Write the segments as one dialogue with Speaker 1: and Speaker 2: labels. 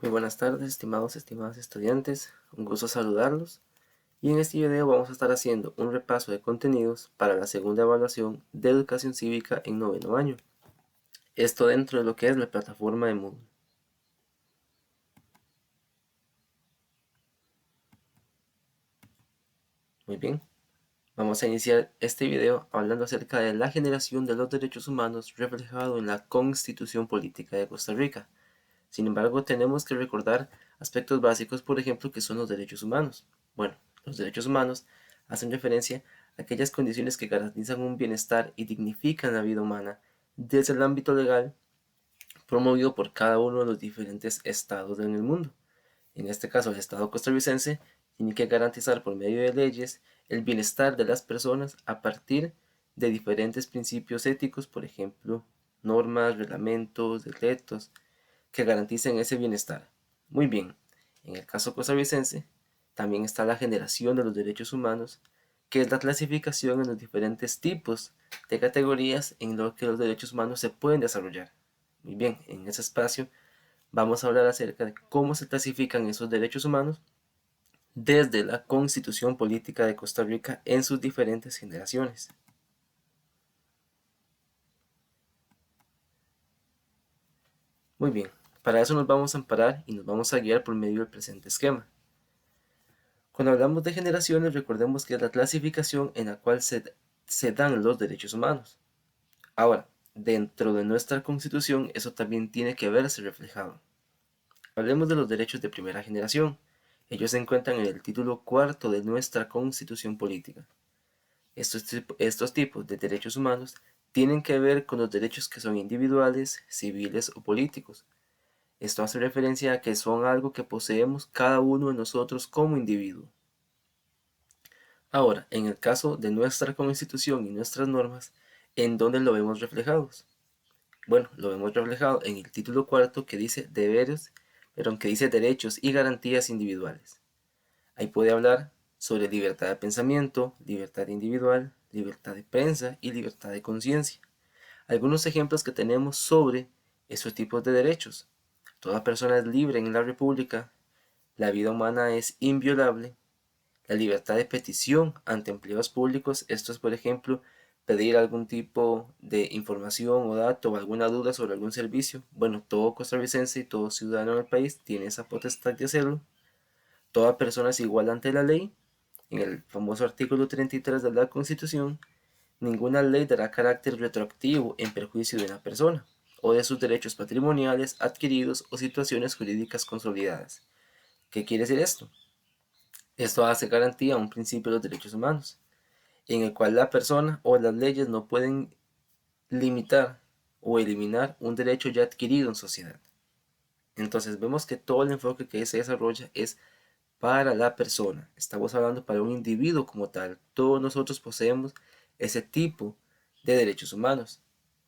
Speaker 1: Muy buenas tardes, estimadas estudiantes, un gusto saludarlos. Y en este video vamos a estar haciendo un repaso de contenidos para la segunda evaluación de educación cívica en noveno año. Esto dentro de lo que es la plataforma de Moodle. Muy bien, vamos a iniciar este video hablando acerca de la generación de los derechos humanos reflejado en la Constitución Política de Costa Rica. Sin embargo, tenemos que recordar aspectos básicos, por ejemplo, que son los derechos humanos. Bueno, los derechos humanos hacen referencia a aquellas condiciones que garantizan un bienestar y dignifican la vida humana desde el ámbito legal promovido por cada uno de los diferentes estados en el mundo. En este caso, el Estado costarricense tiene que garantizar por medio de leyes el bienestar de las personas a partir de diferentes principios éticos, por ejemplo, normas, reglamentos, decretos, que garanticen ese bienestar. Muy bien, en el caso costarricense también está la generación de los derechos humanos, que es la clasificación en los diferentes tipos de categorías en los que los derechos humanos se pueden desarrollar. Muy bien, en ese espacio vamos a hablar acerca de cómo se clasifican esos derechos humanos desde la Constitución Política de Costa Rica en sus diferentes generaciones. Muy bien, para eso nos vamos a amparar y nos vamos a guiar por medio del presente esquema. Cuando hablamos de generaciones, recordemos que es la clasificación en la cual se dan los derechos humanos. Ahora, dentro de nuestra Constitución, eso también tiene que verse reflejado. Hablemos de los derechos de primera generación. Ellos se encuentran en el título cuarto de nuestra Constitución Política. Estos tipos de derechos humanos tienen que ver con los derechos que son individuales, civiles o políticos. Esto hace referencia a que son algo que poseemos cada uno de nosotros como individuo. Ahora, en el caso de nuestra Constitución y nuestras normas, ¿en dónde lo vemos reflejados? Bueno, lo vemos reflejado en el título cuarto que dice deberes, pero que dice derechos y garantías individuales. Ahí puede hablar sobre libertad de pensamiento, libertad individual, libertad de prensa y libertad de conciencia. Algunos ejemplos que tenemos sobre esos tipos de derechos. Toda persona es libre en la República, la vida humana es inviolable, la libertad de petición ante empleados públicos, esto es por ejemplo pedir algún tipo de información o dato o alguna duda sobre algún servicio. Bueno, todo costarricense y todo ciudadano del país tiene esa potestad de hacerlo. Toda persona es igual ante la ley. En el famoso artículo 33 de la Constitución, ninguna ley dará carácter retroactivo en perjuicio de una persona o de sus derechos patrimoniales adquiridos o situaciones jurídicas consolidadas. ¿Qué quiere decir esto? Esto hace garantía a un principio de los derechos humanos, en el cual la persona o las leyes no pueden limitar o eliminar un derecho ya adquirido en sociedad. Entonces vemos que todo el enfoque que se desarrolla es para la persona. Estamos hablando para un individuo como tal. Todos nosotros poseemos ese tipo de derechos humanos.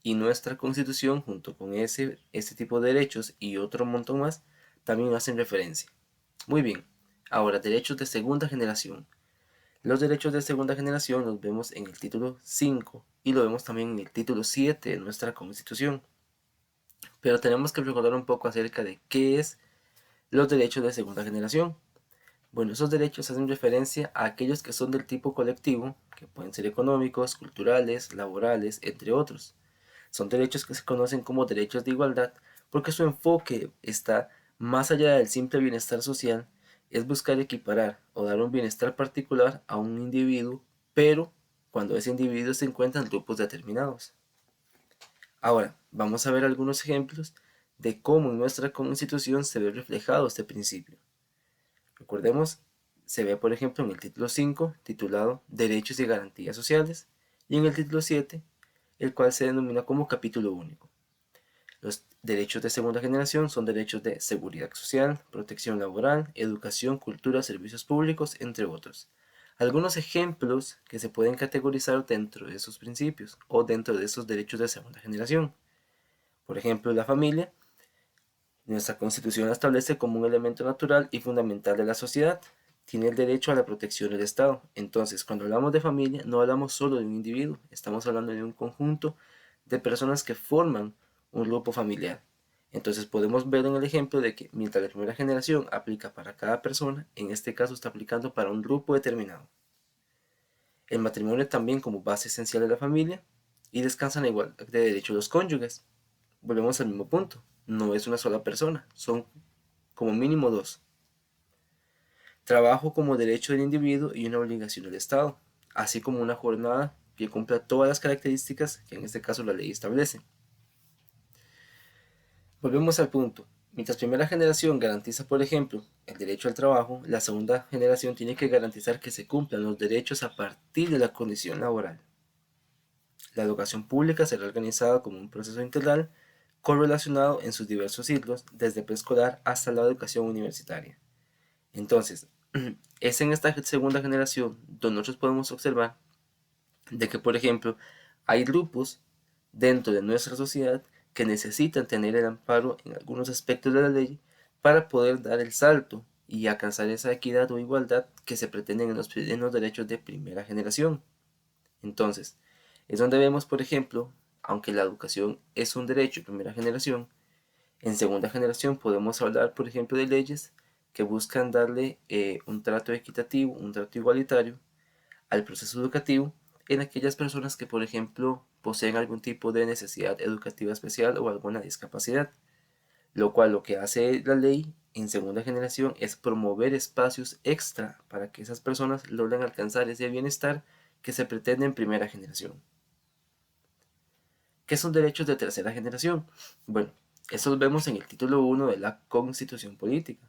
Speaker 1: Y nuestra constitución, junto con ese tipo de derechos y otro montón más, también hacen referencia. Muy bien. Ahora, derechos de segunda generación. Los derechos de segunda generación los vemos en el título 5 y lo vemos también en el título 7 de nuestra Constitución. Pero tenemos que recordar un poco acerca de qué es los derechos de segunda generación. Bueno, esos derechos hacen referencia a aquellos que son del tipo colectivo, que pueden ser económicos, culturales, laborales, entre otros. Son derechos que se conocen como derechos de igualdad porque su enfoque está más allá del simple bienestar social, es buscar equiparar o dar un bienestar particular a un individuo, pero cuando ese individuo se encuentra en grupos determinados. Ahora, vamos a ver algunos ejemplos de cómo en nuestra Constitución se ve reflejado este principio. Recordemos, se ve por ejemplo en el título 5, titulado Derechos y Garantías Sociales, y en el título 7, el cual se denomina como capítulo único. Los derechos de segunda generación son derechos de seguridad social, protección laboral, educación, cultura, servicios públicos, entre otros. Algunos ejemplos que se pueden categorizar dentro de esos principios o dentro de esos derechos de segunda generación. Por ejemplo, la familia. Nuestra Constitución la establece como un elemento natural y fundamental de la sociedad. Tiene el derecho a la protección del Estado. Entonces, cuando hablamos de familia, no hablamos solo de un individuo, estamos hablando de un conjunto de personas que forman un grupo familiar. Entonces podemos ver en el ejemplo de que mientras la primera generación aplica para cada persona, en este caso está aplicando para un grupo determinado. El matrimonio también como base esencial de la familia y descansan igual de derecho los cónyuges. Volvemos al mismo punto, no es una sola persona, son como mínimo dos. Trabajo como derecho del individuo y una obligación del Estado, así como una jornada que cumpla todas las características que en este caso la ley establece. Volvemos al punto. Mientras primera generación garantiza, por ejemplo, el derecho al trabajo, la segunda generación tiene que garantizar que se cumplan los derechos a partir de la condición laboral. La educación pública será organizada como un proceso integral correlacionado en sus diversos ciclos, desde preescolar hasta la educación universitaria. Entonces, es en esta segunda generación donde nosotros podemos observar de que, por ejemplo, hay grupos dentro de nuestra sociedad que necesitan tener el amparo en algunos aspectos de la ley para poder dar el salto y alcanzar esa equidad o igualdad que se pretenden en los derechos de primera generación. Entonces, es donde vemos, por ejemplo, aunque la educación es un derecho de primera generación, en segunda generación podemos hablar, por ejemplo, de leyes que buscan darle un trato equitativo, un trato igualitario al proceso educativo en aquellas personas que, por ejemplo, poseen algún tipo de necesidad educativa especial o alguna discapacidad, lo cual lo que hace la ley en segunda generación es promover espacios extra para que esas personas logren alcanzar ese bienestar que se pretende en primera generación. ¿Qué son derechos de tercera generación? Bueno, estos vemos en el título 1 de la Constitución Política.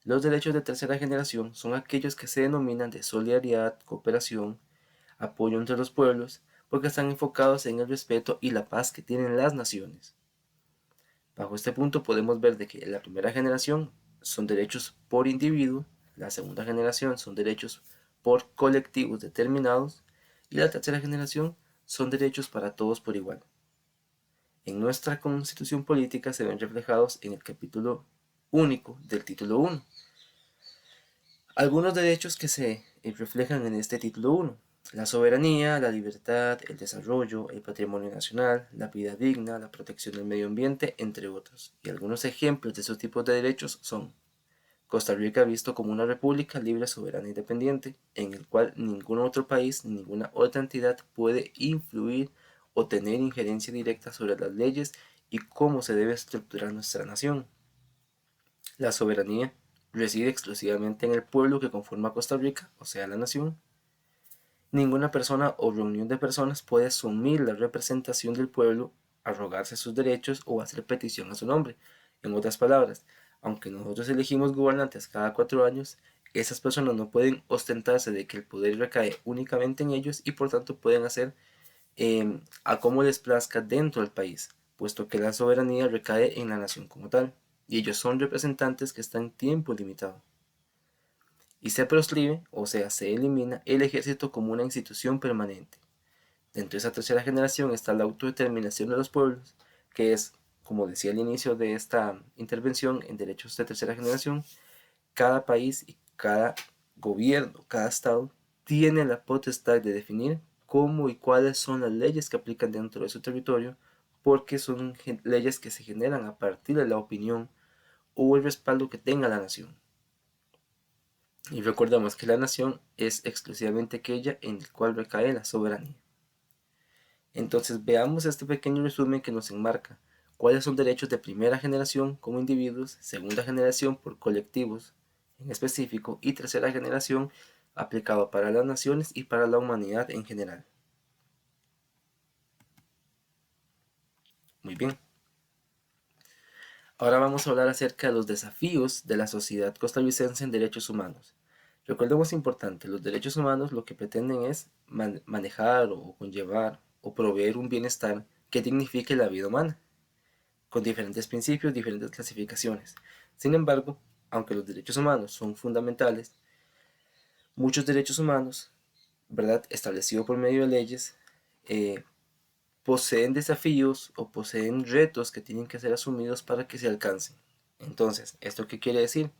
Speaker 1: Los derechos de tercera generación son aquellos que se denominan de solidaridad, cooperación, apoyo entre los pueblos, porque están enfocados en el respeto y la paz que tienen las naciones. Bajo este punto podemos ver de que la primera generación son derechos por individuo, la segunda generación son derechos por colectivos determinados y la tercera generación son derechos para todos por igual. En nuestra Constitución Política se ven reflejados en el capítulo único del título 1. Algunos derechos que se reflejan en este título 1: la soberanía, la libertad, el desarrollo, el patrimonio nacional, la vida digna, la protección del medio ambiente, entre otros. Y algunos ejemplos de esos tipos de derechos son: Costa Rica visto como una república libre, soberana e independiente, en el cual ningún otro país ni ninguna otra entidad puede influir o tener injerencia directa sobre las leyes y cómo se debe estructurar nuestra nación. La soberanía reside exclusivamente en el pueblo que conforma Costa Rica, o sea, la nación. Ninguna persona o reunión de personas puede asumir la representación del pueblo, arrogarse sus derechos o hacer petición a su nombre. En otras palabras, aunque nosotros elegimos gobernantes cada 4 años, esas personas no pueden ostentarse de que el poder recae únicamente en ellos y por tanto pueden hacer a como les plazca dentro del país, puesto que la soberanía recae en la nación como tal, y ellos son representantes que están en tiempo limitado. Y se proscribe, o sea, se elimina el ejército como una institución permanente. Dentro de esa tercera generación está la autodeterminación de los pueblos, que es, como decía al inicio de esta intervención en derechos de tercera generación, cada país y cada gobierno, cada estado, tiene la potestad de definir cómo y cuáles son las leyes que aplican dentro de su territorio, porque son leyes que se generan a partir de la opinión o el respaldo que tenga la nación. Y recordemos que la nación es exclusivamente aquella en la cual recae la soberanía. Entonces veamos este pequeño resumen que nos enmarca cuáles son derechos de primera generación como individuos, segunda generación por colectivos en específico y tercera generación aplicado para las naciones y para la humanidad en general. Muy bien. Ahora vamos a hablar acerca de los desafíos de la sociedad costarricense en derechos humanos. Recordemos importante, los derechos humanos lo que pretenden es manejar o conllevar o proveer un bienestar que dignifique la vida humana, con diferentes principios, diferentes clasificaciones. Sin embargo, aunque los derechos humanos son fundamentales, muchos derechos humanos, ¿verdad?, establecidos por medio de leyes, poseen desafíos o poseen retos que tienen que ser asumidos para que se alcancen. Entonces, ¿esto qué quiere decir?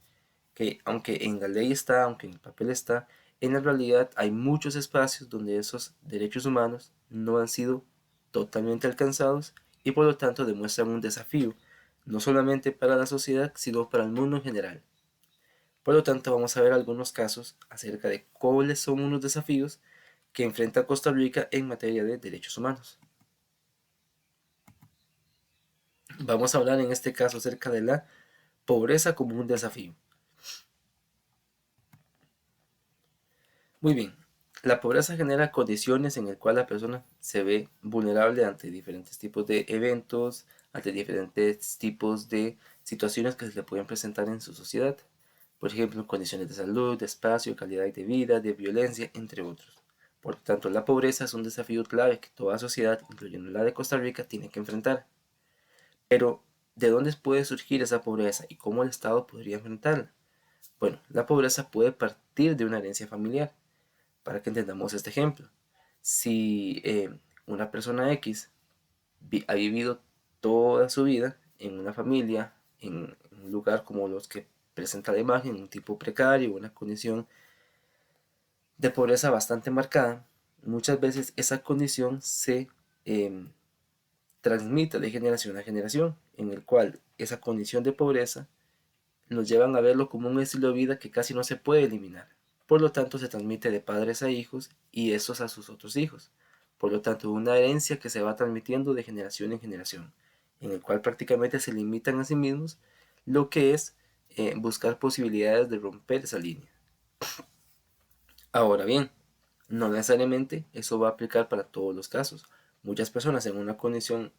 Speaker 1: Que aunque en la ley está, aunque en el papel está, en la realidad hay muchos espacios donde esos derechos humanos no han sido totalmente alcanzados y por lo tanto demuestran un desafío no solamente para la sociedad, sino para el mundo en general. Por lo tanto, vamos a ver algunos casos acerca de cuáles son unos desafíos que enfrenta Costa Rica en materia de derechos humanos. Vamos a hablar en este caso acerca de la pobreza como un desafío. Muy bien, la pobreza genera condiciones en las cuales la persona se ve vulnerable ante diferentes tipos de eventos, ante diferentes tipos de situaciones que se le pueden presentar en su sociedad. Por ejemplo, condiciones de salud, de espacio, calidad de vida, de violencia, entre otros. Por lo tanto, la pobreza es un desafío clave que toda sociedad, incluyendo la de Costa Rica, tiene que enfrentar. Pero, ¿de dónde puede surgir esa pobreza y cómo el Estado podría enfrentarla? Bueno, la pobreza puede partir de una herencia familiar. Para que entendamos este ejemplo, si una persona X ha vivido toda su vida en una familia, en un lugar como los que presenta la imagen, un tipo precario, una condición de pobreza bastante marcada, muchas veces esa condición se eh, transmite de generación a generación, en el cual esa condición de pobreza nos llevan a verlo como un estilo de vida que casi no se puede eliminar. Por lo tanto, se transmite de padres a hijos y esos a sus otros hijos. Por lo tanto, una herencia que se va transmitiendo de generación en generación, en el cual prácticamente se limitan a sí mismos lo que es buscar posibilidades de romper esa línea. Ahora bien, no necesariamente eso va a aplicar para todos los casos. Muchas personas en una condición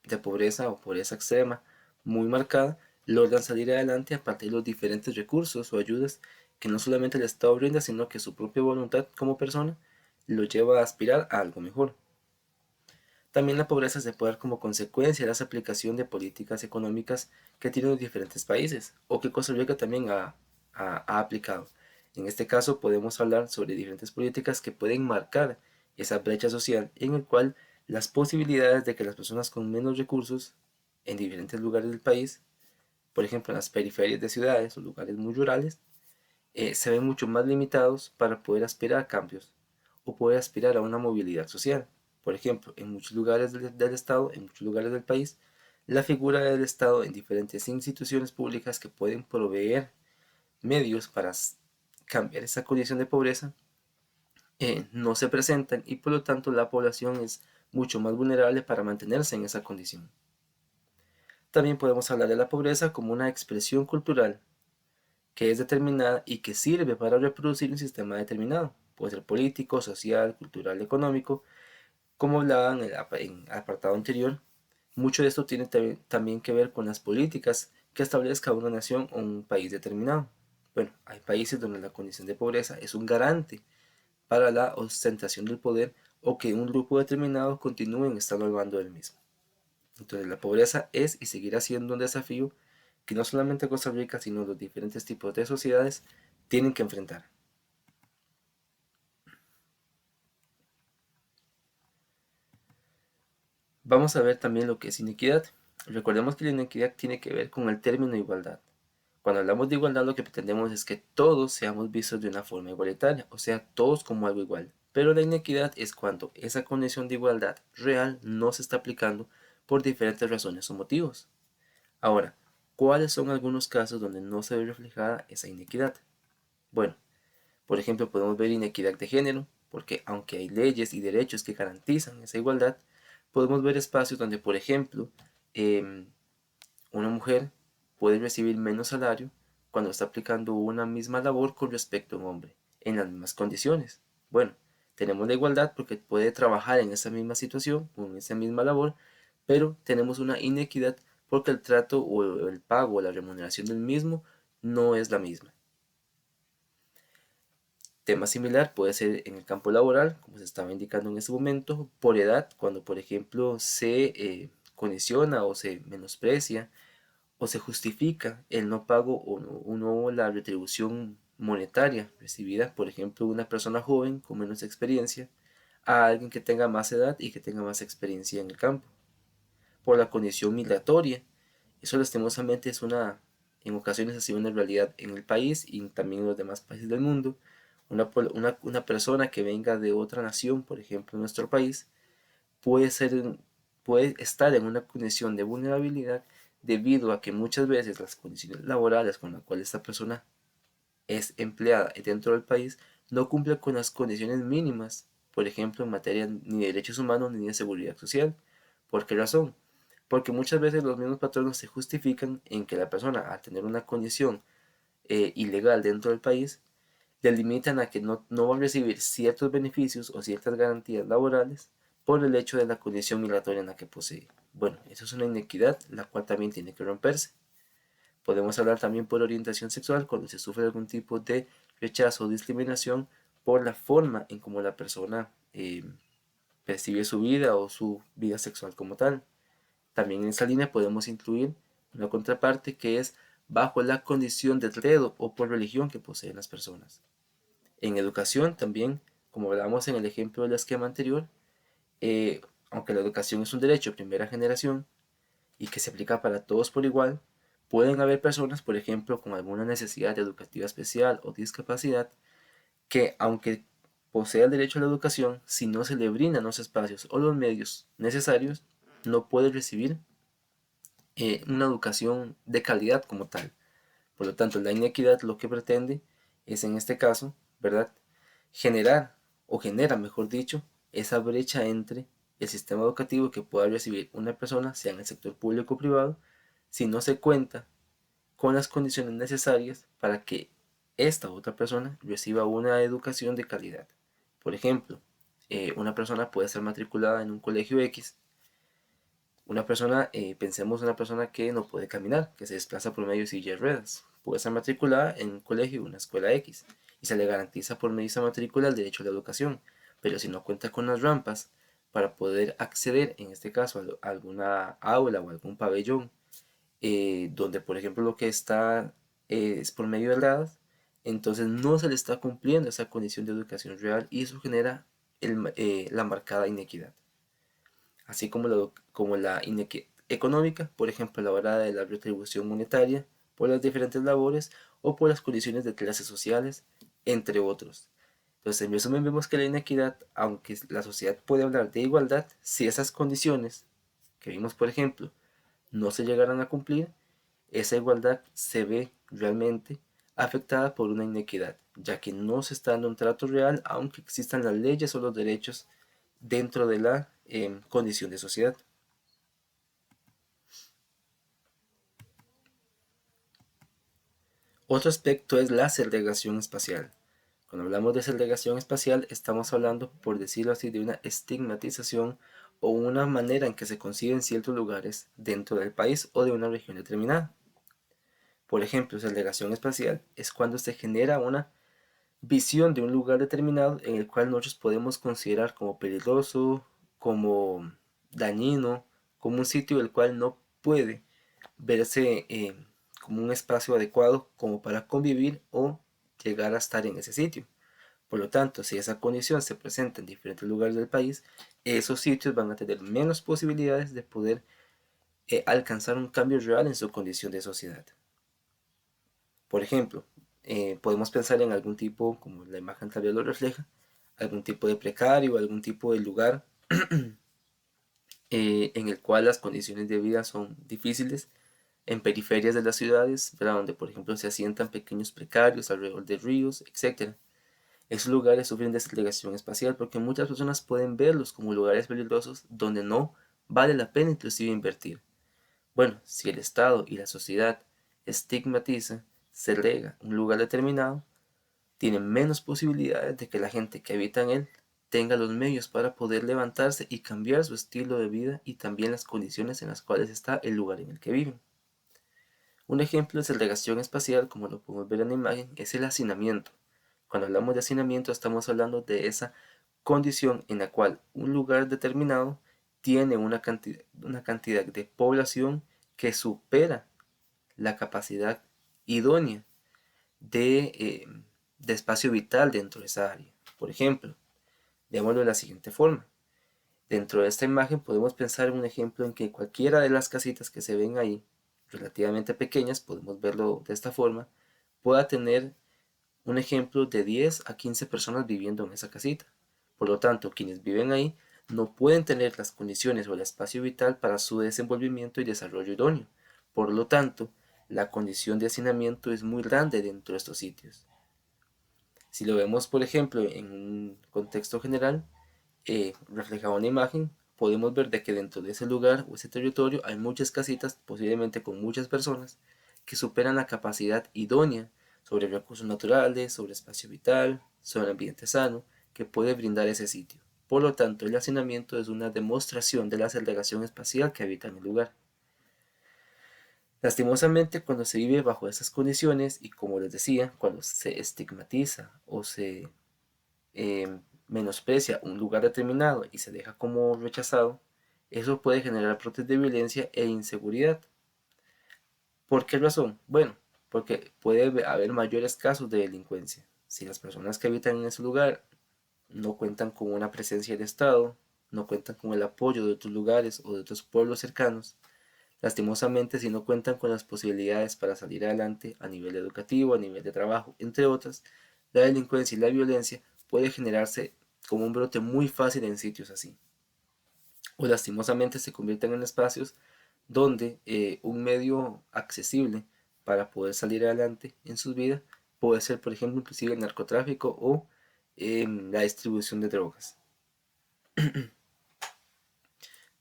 Speaker 1: de pobreza o pobreza extrema muy marcada logran salir adelante a partir de los diferentes recursos o ayudas que no solamente el Estado brinda, sino que su propia voluntad como persona lo lleva a aspirar a algo mejor. También la pobreza se puede dar como consecuencia de la aplicación de políticas económicas que tienen los diferentes países o que Costa Rica también ha aplicado. En este caso podemos hablar sobre diferentes políticas que pueden marcar esa brecha social en el cual las posibilidades de que las personas con menos recursos en diferentes lugares del país, por ejemplo en las periferias de ciudades o lugares muy rurales, se ven mucho más limitados para poder aspirar a cambios o poder aspirar a una movilidad social. Por ejemplo, en muchos lugares del Estado, en muchos lugares del país, la figura del Estado en diferentes instituciones públicas que pueden proveer medios para cambiar esa condición de pobreza no se presentan y por lo tanto la población es mucho más vulnerable para mantenerse en esa condición. También podemos hablar de la pobreza como una expresión cultural que es determinada y que sirve para reproducir un sistema determinado. Puede ser político, social, cultural, económico. Como hablaba en el apartado anterior, mucho de esto tiene también que ver con las políticas que establezca una nación o un país determinado. Bueno, hay países donde la condición de pobreza es un garante para la ostentación del poder o que un grupo determinado continúe estando al mando del mismo. Entonces la pobreza es y seguirá siendo un desafío que no solamente Costa Rica, sino los diferentes tipos de sociedades tienen que enfrentar. Vamos a ver también lo que es inequidad. Recordemos que la inequidad tiene que ver con el término igualdad. Cuando hablamos de igualdad lo que pretendemos es que todos seamos vistos de una forma igualitaria, o sea, todos como algo igual. Pero la inequidad es cuando esa condición de igualdad real no se está aplicando por diferentes razones o motivos. Ahora, ¿cuáles son algunos casos donde no se ve reflejada esa inequidad? Bueno, por ejemplo, podemos ver inequidad de género, porque aunque hay leyes y derechos que garantizan esa igualdad, podemos ver espacios donde, por ejemplo, em, una mujer puede recibir menos salario cuando está aplicando una misma labor con respecto a un hombre, en las mismas condiciones. Bueno, tenemos la igualdad porque puede trabajar en esa misma situación, con esa misma labor, pero tenemos una inequidad porque el trato o el pago o la remuneración del mismo no es la misma. Tema similar puede ser en el campo laboral, como se estaba indicando en este momento, por edad, cuando por ejemplo se condiciona o se menosprecia o se justifica el no pago o no la retribución monetaria recibida, por ejemplo, una persona joven con menos experiencia a alguien que tenga más edad y que tenga más experiencia en el campo. Por la condición migratoria, eso lastimosamente es en ocasiones ha sido una realidad en el país y también en los demás países del mundo. Una persona que venga de otra nación, por ejemplo, en nuestro país, puede estar en una condición de vulnerabilidad debido a que muchas veces las condiciones laborales con las cuales esta persona es empleada dentro del país no cumple con las condiciones mínimas, por ejemplo, en materia ni de derechos humanos ni de seguridad social. ¿Por qué razón? Porque muchas veces los mismos patronos se justifican en que la persona, al tener una condición ilegal dentro del país, le limitan a que no va a recibir ciertos beneficios o ciertas garantías laborales por el hecho de la condición migratoria en la que posee. Bueno, eso es una inequidad, la cual también tiene que romperse. Podemos hablar también por orientación sexual cuando se sufre algún tipo de rechazo o discriminación por la forma en cómo la persona percibe su vida o su vida sexual como tal. También en esa línea podemos incluir una contraparte que es bajo la condición de credo o por religión que poseen las personas. En educación también, como hablamos en el ejemplo del esquema anterior, eh, aunque la educación es un derecho de primera generación y que se aplica para todos por igual, pueden haber personas, por ejemplo, con alguna necesidad educativa especial o discapacidad, que aunque posea el derecho a la educación, si no se le brindan los espacios o los medios necesarios, no puede recibir una educación de calidad como tal. Por lo tanto, la inequidad lo que pretende es, en este caso, ¿verdad?, generar, o genera, mejor dicho, esa brecha entre el sistema educativo que pueda recibir una persona, sea en el sector público o privado, si no se cuenta con las condiciones necesarias para que esta otra persona reciba una educación de calidad. Por ejemplo, una persona puede ser matriculada en un colegio X. Una persona, pensemos en una persona que no puede caminar, que se desplaza por medio de silla de ruedas. Puede ser matriculada en un colegio, una escuela X, y se le garantiza por medio de esa matrícula el derecho a la educación. Pero si no cuenta con las rampas para poder acceder, en este caso, a alguna aula o algún pabellón, donde por ejemplo lo que está es por medio de gradas, entonces no se le está cumpliendo esa condición de educación real y eso genera la marcada inequidad. Así como la inequidad económica, por ejemplo, a la hora de la retribución monetaria por las diferentes labores o por las condiciones de clases sociales, entre otros. Entonces, en resumen, vemos que la inequidad, aunque la sociedad puede hablar de igualdad, si esas condiciones que vimos, por ejemplo, no se llegaran a cumplir, esa igualdad se ve realmente afectada por una inequidad, ya que no se está dando un trato real, aunque existan las leyes o los derechos dentro de la condición de sociedad. Otro aspecto es la segregación espacial. Cuando hablamos de segregación espacial, estamos hablando, por decirlo así, de una estigmatización o una manera en que se conciben ciertos lugares dentro del país o de una región determinada. Por ejemplo, segregación espacial es cuando se genera una visión de un lugar determinado en el cual nosotros podemos considerar como peligroso, como dañino, como un sitio del cual no puede verse como un espacio adecuado como para convivir o llegar a estar en ese sitio. Por lo tanto, si esa condición se presenta en diferentes lugares del país, esos sitios van a tener menos posibilidades de poder alcanzar un cambio real en su condición de sociedad. Por ejemplo, podemos pensar en algún tipo, como la imagen tal vez lo refleja, algún tipo de precario, algún tipo de lugar en el cual las condiciones de vida son difíciles, en periferias de las ciudades, ¿verdad?, donde por ejemplo se asientan pequeños precarios alrededor de ríos, etc. Esos lugares sufren de segregación espacial porque muchas personas pueden verlos como lugares peligrosos donde no vale la pena inclusive invertir. Bueno, si el Estado y la sociedad estigmatiza, segrega un lugar determinado, tiene menos posibilidades de que la gente que habita en él tenga los medios para poder levantarse y cambiar su estilo de vida y también las condiciones en las cuales está el lugar en el que viven. Un ejemplo de segregación espacial, como lo podemos ver en la imagen, es el hacinamiento. Cuando hablamos de hacinamiento estamos hablando de esa condición en la cual un lugar determinado tiene una cantidad de población que supera la capacidad idónea de, de espacio vital dentro de esa área. Por ejemplo, veámoslo de la siguiente forma. Dentro de esta imagen podemos pensar en un ejemplo en que cualquiera de las casitas que se ven ahí, relativamente pequeñas, podemos verlo de esta forma, pueda tener un ejemplo de 10 a 15 personas viviendo en esa casita. Por lo tanto, quienes viven ahí no pueden tener las condiciones o el espacio vital para su desenvolvimiento y desarrollo idóneo. Por lo tanto, la condición de hacinamiento es muy grande dentro de estos sitios. Si lo vemos, por ejemplo, en un contexto general, reflejado en la imagen, podemos ver de que dentro de ese lugar o ese territorio hay muchas casitas, posiblemente con muchas personas, que superan la capacidad idónea sobre recursos naturales, sobre espacio vital, sobre ambiente sano, que puede brindar ese sitio. Por lo tanto, el hacinamiento es una demostración de la segregación espacial que habita en el lugar. Lastimosamente, cuando se vive bajo esas condiciones y como les decía, cuando se estigmatiza o se menosprecia un lugar determinado y se deja como rechazado, eso puede generar brotes de violencia e inseguridad. ¿Por qué razón? Bueno, porque puede haber mayores casos de delincuencia. Si las personas que habitan en ese lugar no cuentan con una presencia del Estado, no cuentan con el apoyo de otros lugares o de otros pueblos cercanos, lastimosamente si no cuentan con las posibilidades para salir adelante a nivel educativo, a nivel de trabajo, entre otras, la delincuencia y la violencia puede generarse como un brote muy fácil en sitios así. O lastimosamente se convierten en espacios donde un medio accesible para poder salir adelante en sus vidas puede ser, por ejemplo, inclusive el narcotráfico o la distribución de drogas.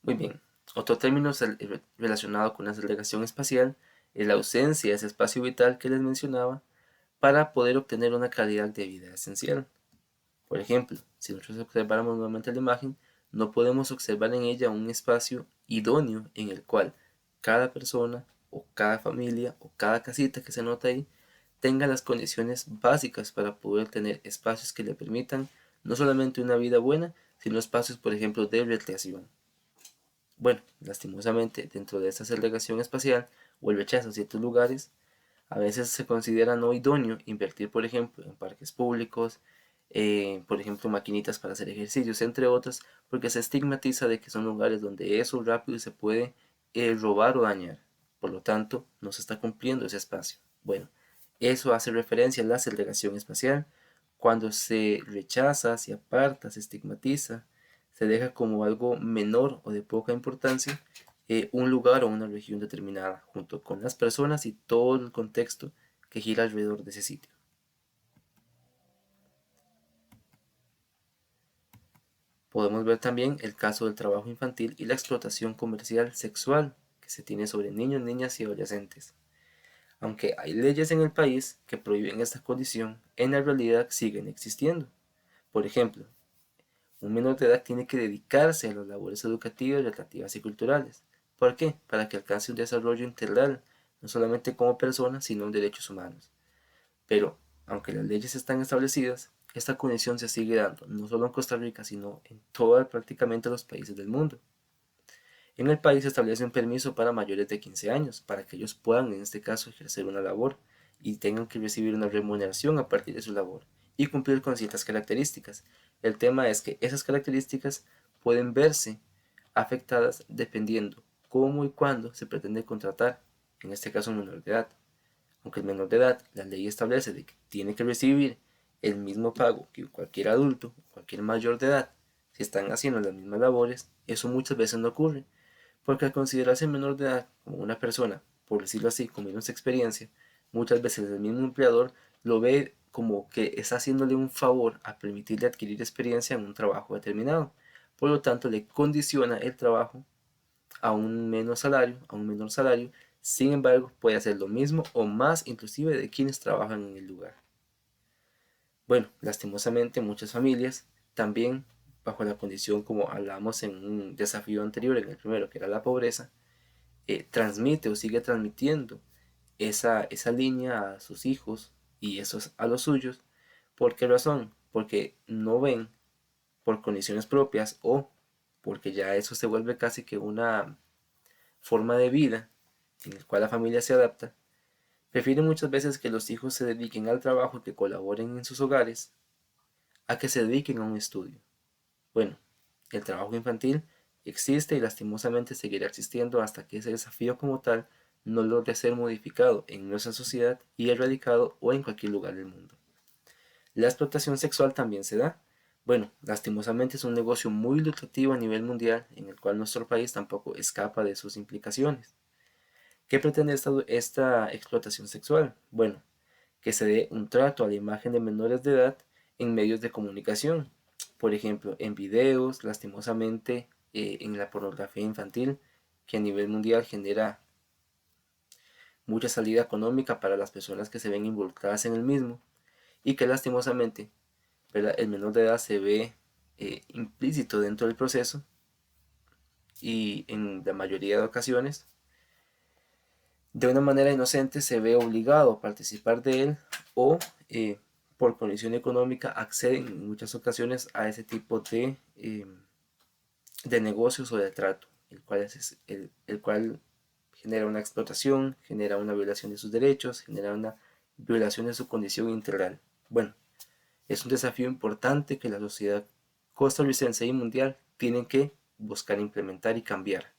Speaker 1: Muy bien. Otro término relacionado con la segregación espacial es la ausencia de ese espacio vital que les mencionaba para poder obtener una calidad de vida esencial. Por ejemplo, si nosotros observáramos nuevamente la imagen, no podemos observar en ella un espacio idóneo en el cual cada persona o cada familia o cada casita que se nota ahí tenga las condiciones básicas para poder tener espacios que le permitan no solamente una vida buena, sino espacios, por ejemplo, de recreación. Bueno, lastimosamente, dentro de esta segregación espacial o el rechazo a ciertos lugares, a veces se considera no idóneo invertir, por ejemplo, en parques públicos, por ejemplo, maquinitas para hacer ejercicios, entre otras, porque se estigmatiza de que son lugares donde eso rápido se puede robar o dañar. Por lo tanto, no se está cumpliendo ese espacio. Bueno, eso hace referencia a la segregación espacial. Cuando se rechaza, se aparta, se estigmatiza, se deja como algo menor o de poca importancia un lugar o una región determinada, junto con las personas y todo el contexto que gira alrededor de ese sitio. Podemos ver también el caso del trabajo infantil y la explotación comercial sexual que se tiene sobre niños, niñas y adolescentes. Aunque hay leyes en el país que prohíben esta condición, en la realidad siguen existiendo. Por ejemplo, un menor de edad tiene que dedicarse a las labores educativas, recreativas y culturales. ¿Por qué? Para que alcance un desarrollo integral, no solamente como persona, sino en derechos humanos. Pero, aunque las leyes están establecidas, esta condición se sigue dando, no solo en Costa Rica, sino en prácticamente los países del mundo. En el país se establece un permiso para mayores de 15 años, para que ellos puedan, en este caso, ejercer una labor y tengan que recibir una remuneración a partir de su labor y cumplir con ciertas características. El tema es que esas características pueden verse afectadas dependiendo cómo y cuándo se pretende contratar, en este caso un menor de edad. Aunque el menor de edad, la ley establece de que tiene que recibir el mismo pago que cualquier adulto, cualquier mayor de edad, si están haciendo las mismas labores, eso muchas veces no ocurre, porque al considerarse menor de edad como una persona, por decirlo así, con menos experiencia, muchas veces el mismo empleador lo ve como que está haciéndole un favor a permitirle adquirir experiencia en un trabajo determinado. Por lo tanto, le condiciona el trabajo a un menor salario, sin embargo, puede hacer lo mismo o más inclusive de quienes trabajan en el lugar. Bueno, lastimosamente muchas familias también bajo la condición como hablamos en un desafío anterior, en el primero que era la pobreza, transmite o sigue transmitiendo esa línea a sus hijos y esos a los suyos. ¿Por qué razón? Porque no ven por condiciones propias o porque ya eso se vuelve casi que una forma de vida en el cual la familia se adapta, prefieren muchas veces que los hijos se dediquen al trabajo y que colaboren en sus hogares a que se dediquen a un estudio. Bueno, el trabajo infantil existe y lastimosamente seguirá existiendo hasta que ese desafío como tal no logre ser modificado en nuestra sociedad y erradicado o en cualquier lugar del mundo. La explotación sexual también se da. Bueno, lastimosamente es un negocio muy lucrativo a nivel mundial en el cual nuestro país tampoco escapa de sus implicaciones. ¿Qué pretende esta explotación sexual? Bueno, que se dé un trato a la imagen de menores de edad en medios de comunicación, por ejemplo, en videos, lastimosamente, en la pornografía infantil, que a nivel mundial genera mucha salida económica para las personas que se ven involucradas en el mismo y que lastimosamente, ¿verdad?, el menor de edad se ve implícito dentro del proceso y en la mayoría de ocasiones de una manera inocente se ve obligado a participar de él o por condición económica acceden en muchas ocasiones a ese tipo de negocios o de trato, el cual genera una explotación, genera una violación de sus derechos, genera una violación de su condición integral. Bueno, es un desafío importante que la sociedad costarricense y mundial tienen que buscar implementar y cambiar.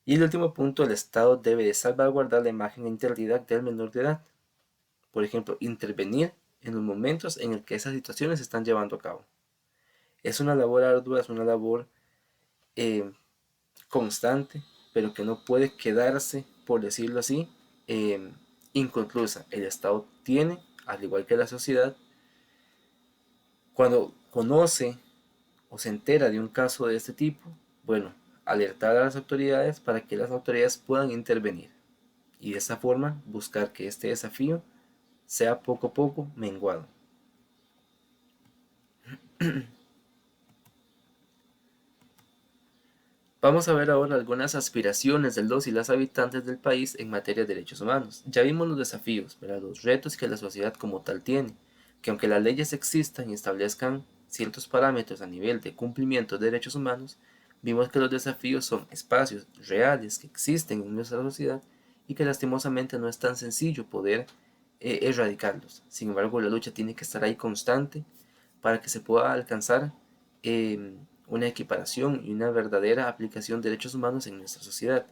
Speaker 1: Y el último punto, el Estado debe de salvaguardar la imagen e integridad del menor de edad. Por ejemplo, intervenir en los momentos en el que esas situaciones se están llevando a cabo. Es una labor ardua, es una labor eh, constante, pero que no puede quedarse, por decirlo así, eh, inconclusa. El Estado tiene, al igual que la sociedad, cuando conoce o se entera de un caso de este tipo, bueno, alertar a las autoridades para que las autoridades puedan intervenir y de esta forma buscar que este desafío sea poco a poco menguado. Vamos a ver ahora algunas aspiraciones de los y las habitantes del país en materia de derechos humanos. Ya vimos los desafíos, ¿verdad?, los retos que la sociedad como tal tiene, que aunque las leyes existan y establezcan ciertos parámetros a nivel de cumplimiento de derechos humanos, vimos que los desafíos son espacios reales que existen en nuestra sociedad y que lastimosamente no es tan sencillo poder erradicarlos. Sin embargo, la lucha tiene que estar ahí constante para que se pueda alcanzar una equiparación y una verdadera aplicación de derechos humanos en nuestra sociedad.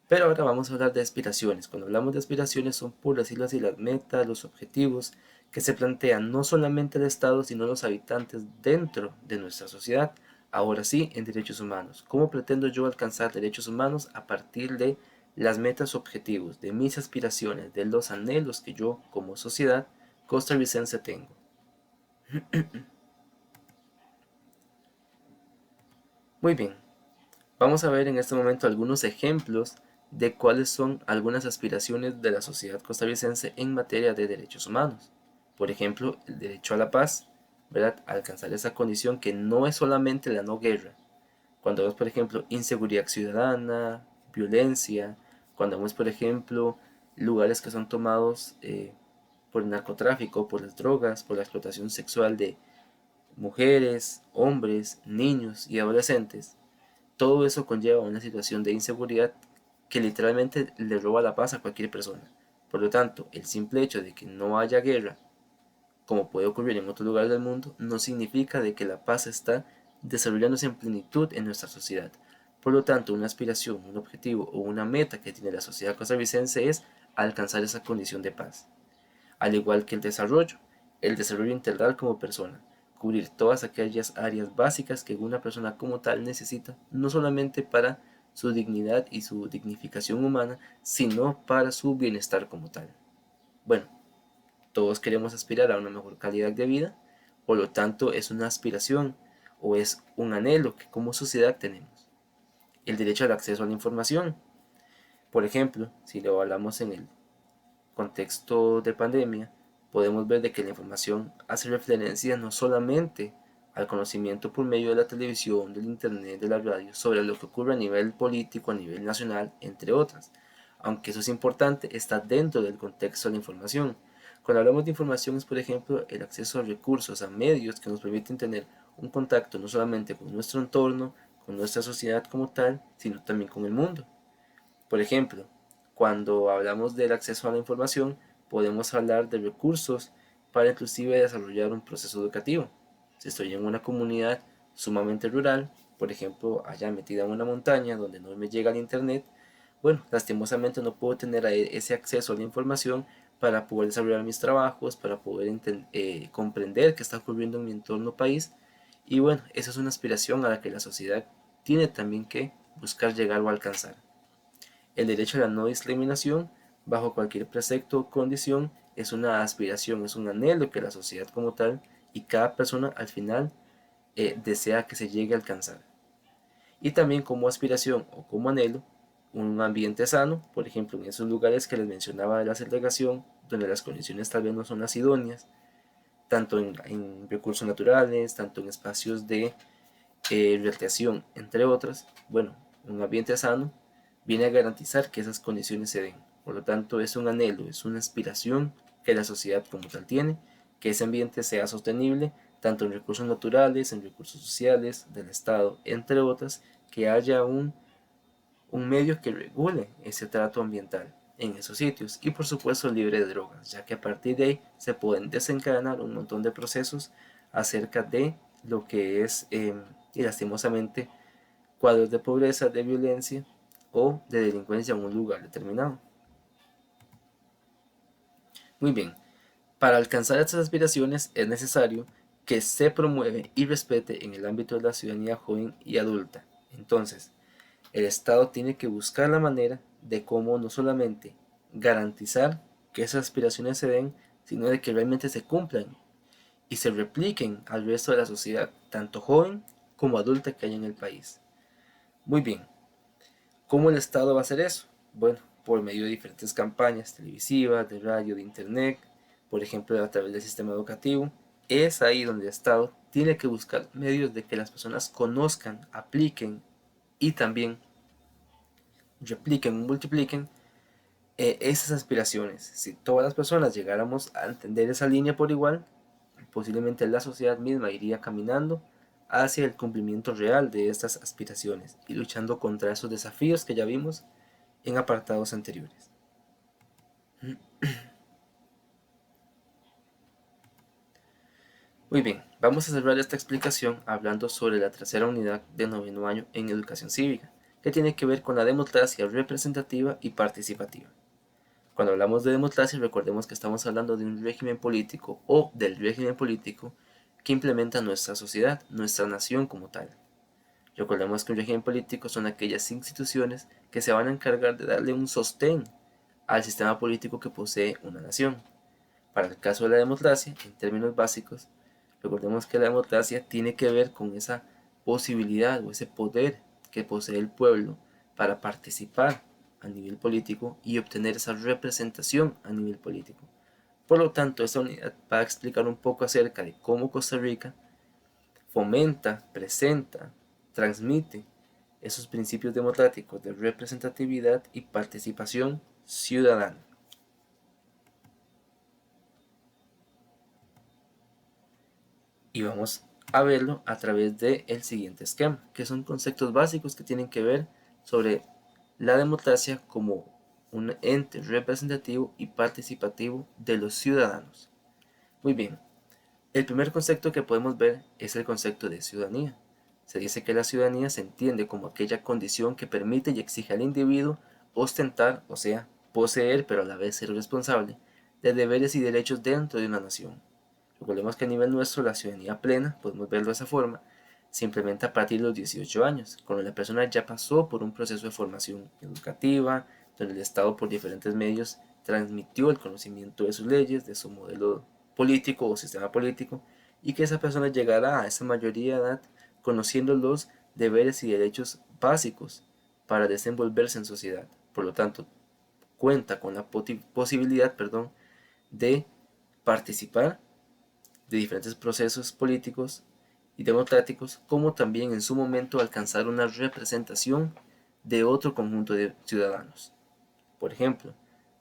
Speaker 1: Pero ahora vamos a hablar de aspiraciones. Cuando hablamos de aspiraciones son, por decirlo así, las metas, los objetivos que se plantean no solamente el Estado, sino los habitantes dentro de nuestra sociedad. Ahora sí, en derechos humanos. ¿Cómo pretendo yo alcanzar derechos humanos a partir de las metas objetivos, de mis aspiraciones, de los anhelos que yo como sociedad costarricense tengo? Muy bien, vamos a ver en este momento algunos ejemplos de cuáles son algunas aspiraciones de la sociedad costarricense en materia de derechos humanos. Por ejemplo, el derecho a la paz, ¿verdad? Alcanzar esa condición que no es solamente la no guerra. Cuando vemos, por ejemplo, inseguridad ciudadana, violencia, cuando vemos, por ejemplo, lugares que son tomados por el narcotráfico, por las drogas, por la explotación sexual de mujeres, hombres, niños y adolescentes, todo eso conlleva una situación de inseguridad que literalmente le roba la paz a cualquier persona. Por lo tanto, el simple hecho de que no haya guerra, como puede ocurrir en otros lugares del mundo, no significa de que la paz está desarrollándose en plenitud en nuestra sociedad. Por lo tanto, una aspiración, un objetivo o una meta que tiene la sociedad costarricense es alcanzar esa condición de paz. Al igual que el desarrollo integral como persona, cubrir todas aquellas áreas básicas que una persona como tal necesita, no solamente para su dignidad y su dignificación humana, sino para su bienestar como tal. Bueno, todos queremos aspirar a una mejor calidad de vida, por lo tanto es una aspiración o es un anhelo que como sociedad tenemos. El derecho al acceso a la información. Por ejemplo, si lo hablamos en el contexto de pandemia, podemos ver de que la información hace referencia no solamente al conocimiento por medio de la televisión, del internet, de la radio, sobre lo que ocurre a nivel político, a nivel nacional, entre otras. Aunque eso es importante, está dentro del contexto de la información. Cuando hablamos de información es, por ejemplo, el acceso a recursos, a medios que nos permiten tener un contacto no solamente con nuestro entorno, con nuestra sociedad como tal, sino también con el mundo. Por ejemplo, cuando hablamos del acceso a la información, podemos hablar de recursos para inclusive desarrollar un proceso educativo. Si estoy en una comunidad sumamente rural, por ejemplo, allá metida en una montaña donde no me llega el internet, bueno, lastimosamente no puedo tener ese acceso a la información para poder desarrollar mis trabajos, para poder comprender qué está ocurriendo en mi entorno país. Y bueno, esa es una aspiración a la que la sociedad tiene también que buscar llegar o alcanzar. El derecho a la no discriminación bajo cualquier precepto o condición es una aspiración, es un anhelo que la sociedad como tal y cada persona al final desea que se llegue a alcanzar. Y también como aspiración o como anhelo, un ambiente sano, por ejemplo, en esos lugares que les mencionaba de la segregación, donde las condiciones tal vez no son las idóneas, tanto en recursos naturales, tanto en espacios de recreación, entre otras. Bueno, un ambiente sano viene a garantizar que esas condiciones se den. Por lo tanto, es un anhelo, es una aspiración que la sociedad como tal tiene, que ese ambiente sea sostenible, tanto en recursos naturales, en recursos sociales, del Estado, entre otras, que haya un medio que regule ese trato ambiental en esos sitios y por supuesto libre de drogas, ya que a partir de ahí se pueden desencadenar un montón de procesos acerca de lo que es y lastimosamente cuadros de pobreza, de violencia o de delincuencia en un lugar determinado. Muy bien, para alcanzar estas aspiraciones es necesario que se promueve y respete en el ámbito de la ciudadanía joven y adulta. Entonces, el Estado tiene que buscar la manera de cómo no solamente garantizar que esas aspiraciones se den, sino de que realmente se cumplan y se repliquen al resto de la sociedad, tanto joven como adulta que hay en el país. Muy bien, ¿cómo el Estado va a hacer eso? Bueno, por medio de diferentes campañas televisivas, de radio, de internet, por ejemplo, a través del sistema educativo. Es ahí donde el Estado tiene que buscar medios de que las personas conozcan, apliquen y también repliquen, multipliquen esas aspiraciones. Si todas las personas llegáramos a entender esa línea por igual, posiblemente la sociedad misma iría caminando hacia el cumplimiento real de estas aspiraciones y luchando contra esos desafíos que ya vimos en apartados anteriores. Muy bien, vamos a cerrar esta explicación hablando sobre la tercera unidad de noveno año en educación cívica, que tiene que ver con la democracia representativa y participativa. Cuando hablamos de democracia, recordemos que estamos hablando de un régimen político o del régimen político que implementa nuestra sociedad, nuestra nación como tal. Recordemos que un régimen político son aquellas instituciones que se van a encargar de darle un sostén al sistema político que posee una nación. Para el caso de la democracia, en términos básicos, recordemos que la democracia tiene que ver con esa posibilidad o ese poder que posee el pueblo para participar a nivel político y obtener esa representación a nivel político. Por lo tanto, esta unidad va a explicar un poco acerca de cómo Costa Rica fomenta, presenta, transmite esos principios democráticos de representatividad y participación ciudadana. Y vamos a verlo a través del siguiente esquema, que son conceptos básicos que tienen que ver sobre la democracia como un ente representativo y participativo de los ciudadanos. Muy bien, el primer concepto que podemos ver es el concepto de ciudadanía. Se dice que la ciudadanía se entiende como aquella condición que permite y exige al individuo ostentar, o sea, poseer, pero a la vez ser responsable, de deberes y derechos dentro de una nación. Recordemos que a nivel nuestro la ciudadanía plena, podemos verlo de esa forma, se implementa a partir de los 18 años, cuando la persona ya pasó por un proceso de formación educativa, donde el Estado por diferentes medios transmitió el conocimiento de sus leyes, de su modelo político o sistema político, y que esa persona llegará a esa mayoría de edad conociendo los deberes y derechos básicos para desenvolverse en sociedad. Por lo tanto, cuenta con la posibilidad, de participar de diferentes procesos políticos y democráticos, como también en su momento alcanzar una representación de otro conjunto de ciudadanos. Por ejemplo,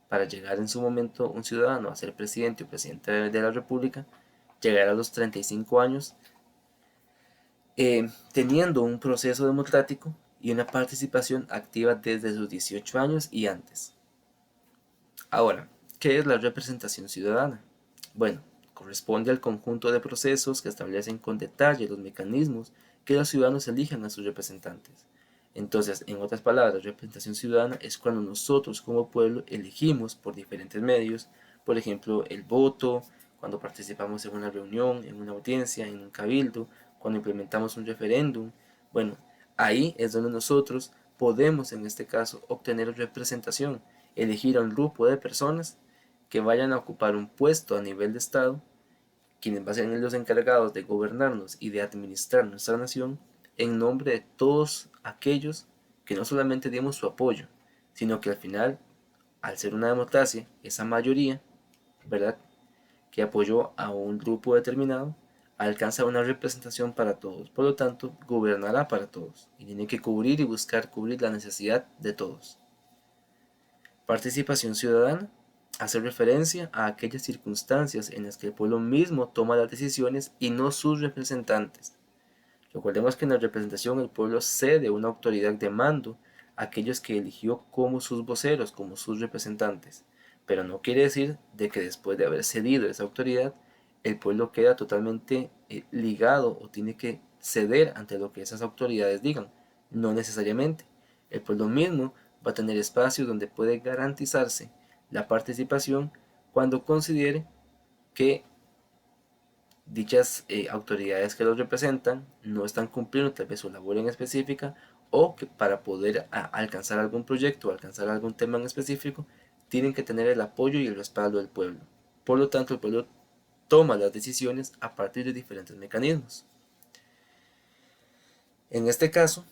Speaker 1: para llegar en su momento un ciudadano a ser presidente o presidente de la República, llegar a los 35 años teniendo un proceso democrático y una participación activa desde sus 18 años y antes. Ahora, ¿qué es la representación ciudadana? Bueno, corresponde al conjunto de procesos que establecen con detalle los mecanismos que los ciudadanos elijan a sus representantes. Entonces, en otras palabras, representación ciudadana es cuando nosotros como pueblo elegimos por diferentes medios, por ejemplo, el voto, cuando participamos en una reunión, en una audiencia, en un cabildo, cuando implementamos un referéndum. Bueno, ahí es donde nosotros podemos en este caso obtener representación, elegir a un grupo de personas que vayan a ocupar un puesto a nivel de Estado, quienes van a ser los encargados de gobernarnos y de administrar nuestra nación en nombre de todos aquellos que no solamente dimos su apoyo, sino que al final, al ser una democracia, esa mayoría, ¿verdad?, que apoyó a un grupo determinado, alcanza una representación para todos. Por lo tanto, gobernará para todos y tiene que cubrir y buscar cubrir la necesidad de todos. Participación ciudadana hace referencia a aquellas circunstancias en las que el pueblo mismo toma las decisiones y no sus representantes. Recordemos que en la representación el pueblo cede una autoridad de mando a aquellos que eligió como sus voceros, como sus representantes. Pero no quiere decir de que después de haber cedido esa autoridad, el pueblo queda totalmente ligado o tiene que ceder ante lo que esas autoridades digan. No necesariamente. El pueblo mismo va a tener espacios donde puede garantizarse la participación cuando considere que dichas autoridades que los representan no están cumpliendo tal vez su labor en específica, o que para poder alcanzar algún proyecto o alcanzar algún tema en específico tienen que tener el apoyo y el respaldo del pueblo. Por lo tanto, el pueblo toma las decisiones a partir de diferentes mecanismos. En este caso,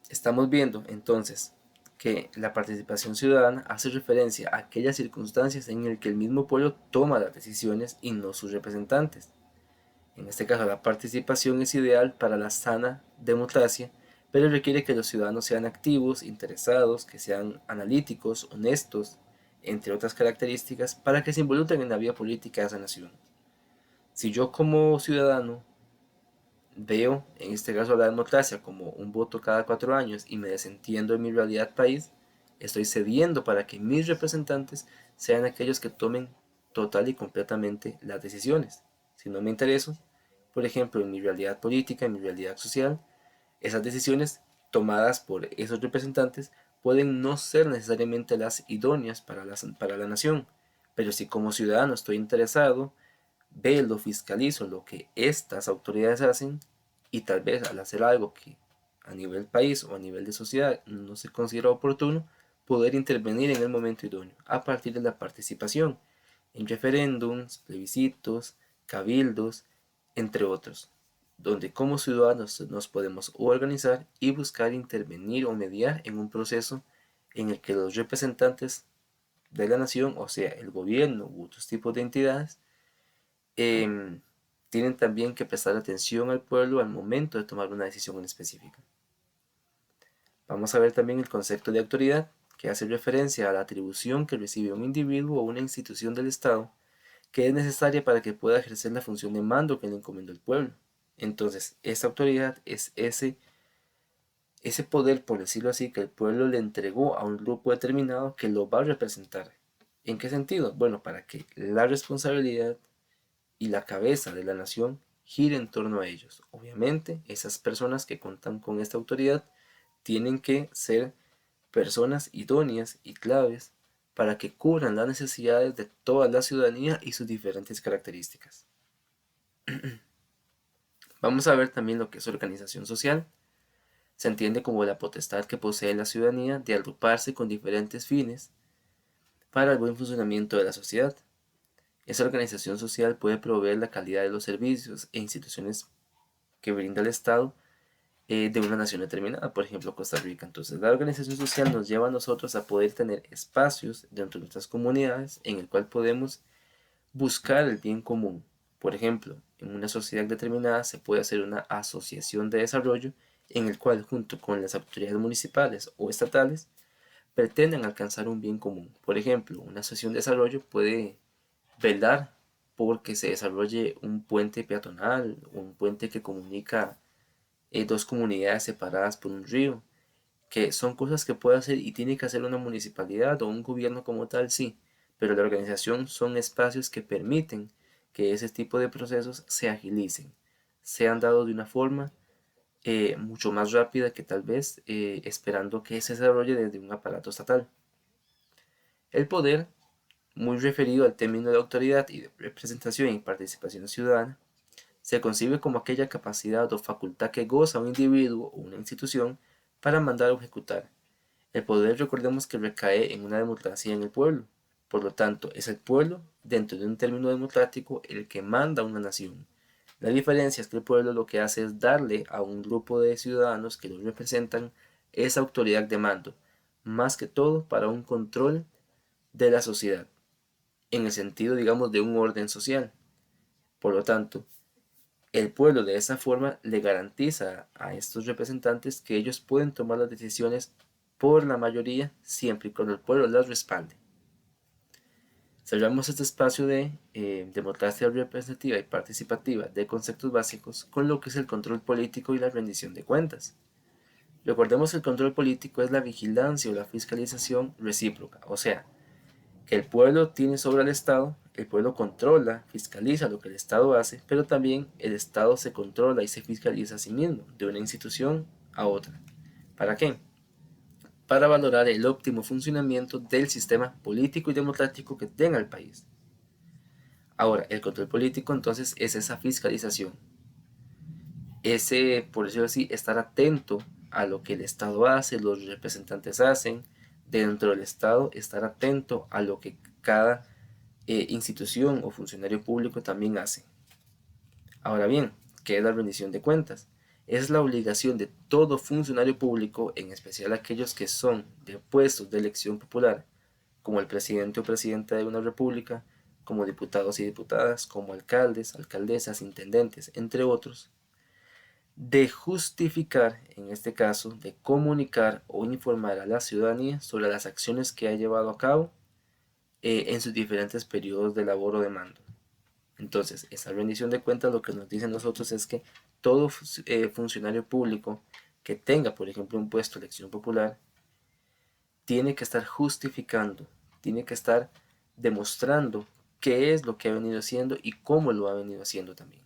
Speaker 1: estamos viendo entonces que la participación ciudadana hace referencia a aquellas circunstancias en las que el mismo pueblo toma las decisiones y no sus representantes. En este caso, la participación es ideal para la sana democracia, pero requiere que los ciudadanos sean activos, interesados, que sean analíticos, honestos, entre otras características, para que se involucren en la vida política de esa nación. Si yo como ciudadano veo, en este caso, la democracia como un voto cada 4 años y me desentiendo de mi realidad país, estoy cediendo para que mis representantes sean aquellos que tomen total y completamente las decisiones. Si no me intereso, por ejemplo, en mi realidad política, en mi realidad social, esas decisiones tomadas por esos representantes pueden no ser necesariamente las idóneas para la nación, pero si como ciudadano estoy interesado, veo, fiscalizo lo que estas autoridades hacen, y tal vez al hacer algo que a nivel país o a nivel de sociedad no se considera oportuno, poder intervenir en el momento idóneo a partir de la participación en referéndums, plebiscitos, cabildos, entre otros, donde como ciudadanos nos podemos organizar y buscar intervenir o mediar en un proceso en el que los representantes de la nación, o sea, el gobierno u otros tipos de entidades, tienen también que prestar atención al pueblo al momento de tomar una decisión en específica. Vamos a ver también el concepto de autoridad, que hace referencia a la atribución que recibe un individuo o una institución del Estado, que es necesaria para que pueda ejercer la función de mando que le encomendó el pueblo. Entonces, esa autoridad es ese poder, por decirlo así, que el pueblo le entregó a un grupo determinado que lo va a representar. ¿En qué sentido? Bueno, para que la responsabilidad y la cabeza de la nación gira en torno a ellos. Obviamente, esas personas que cuentan con esta autoridad tienen que ser personas idóneas y claves para que cubran las necesidades de toda la ciudadanía y sus diferentes características. Vamos a ver también lo que es organización social. Se entiende como la potestad que posee la ciudadanía de agruparse con diferentes fines para el buen funcionamiento de la sociedad. Esa organización social puede proveer la calidad de los servicios e instituciones que brinda el Estado de una nación determinada, por ejemplo Costa Rica. Entonces la organización social nos lleva a nosotros a poder tener espacios dentro de nuestras comunidades en el cual podemos buscar el bien común. Por ejemplo, en una sociedad determinada se puede hacer una asociación de desarrollo en el cual, junto con las autoridades municipales o estatales, pretenden alcanzar un bien común. Por ejemplo, una asociación de desarrollo puede velar porque se desarrolle un puente peatonal, un puente que comunica dos comunidades separadas por un río, que son cosas que puede hacer y tiene que hacer una municipalidad o un gobierno como tal, sí, pero la organización son espacios que permiten que ese tipo de procesos se agilicen, sean dados de una forma mucho más rápida que tal vez esperando que se desarrolle desde un aparato estatal. El poder, muy referido al término de autoridad y de representación y participación ciudadana, Se concibe como aquella capacidad o facultad que goza un individuo o una institución para mandar o ejecutar. El poder, recordemos que recae en una democracia en el pueblo. Por lo tanto, es el pueblo, dentro de un término democrático, el que manda a una nación. La diferencia es que el pueblo lo que hace es darle a un grupo de ciudadanos que lo representan esa autoridad de mando, más que todo para un control de la sociedad, en el sentido, digamos, de un orden social. Por lo tanto, el pueblo de esa forma le garantiza a estos representantes que ellos pueden tomar las decisiones por la mayoría siempre y cuando el pueblo las respalde. Cerramos este espacio de democracia representativa y participativa de conceptos básicos con lo que es el control político y la rendición de cuentas. Recordemos que el control político es la vigilancia o la fiscalización recíproca, o sea, que el pueblo tiene sobre el Estado, el pueblo controla, fiscaliza lo que el Estado hace, pero también el Estado se controla y se fiscaliza a sí mismo, de una institución a otra. ¿Para qué? Para valorar el óptimo funcionamiento del sistema político y democrático que tenga el país. Ahora, el control político entonces es esa fiscalización, ese, por decirlo así, estar atento a lo que el Estado hace, los representantes hacen, dentro del Estado estar atento a lo que cada institución o funcionario público también hace. Ahora bien, ¿qué es la rendición de cuentas? Es la obligación de todo funcionario público, en especial aquellos que son de puestos de elección popular, como el presidente o presidenta de una república, como diputados y diputadas, como alcaldes, alcaldesas, intendentes, entre otros, de justificar, en este caso, de comunicar o informar a la ciudadanía sobre las acciones que ha llevado a cabo en sus diferentes periodos de labor o de mando. Entonces, esa rendición de cuentas lo que nos dice a nosotros es que todo funcionario público que tenga, por ejemplo, un puesto de elección popular, tiene que estar justificando, tiene que estar demostrando qué es lo que ha venido haciendo y cómo lo ha venido haciendo también.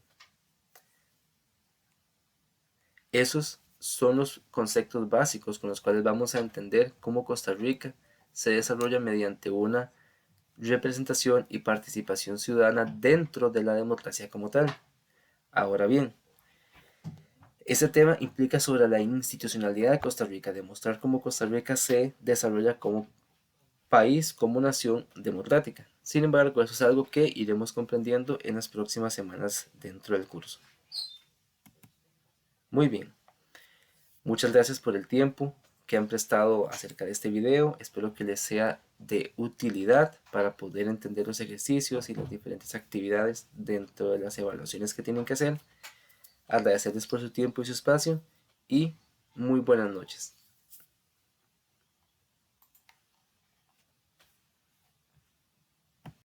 Speaker 1: Esos son los conceptos básicos con los cuales vamos a entender cómo Costa Rica se desarrolla mediante una representación y participación ciudadana dentro de la democracia como tal. Ahora bien, este tema implica sobre la institucionalidad de Costa Rica, demostrar cómo Costa Rica se desarrolla como país, como nación democrática. Sin embargo, eso es algo que iremos comprendiendo en las próximas semanas dentro del curso. Muy bien, muchas gracias por el tiempo que han prestado acerca de este video. Espero que les sea de utilidad para poder entender los ejercicios y las diferentes actividades dentro de las evaluaciones que tienen que hacer. Agradecerles por su tiempo y su espacio y muy buenas noches.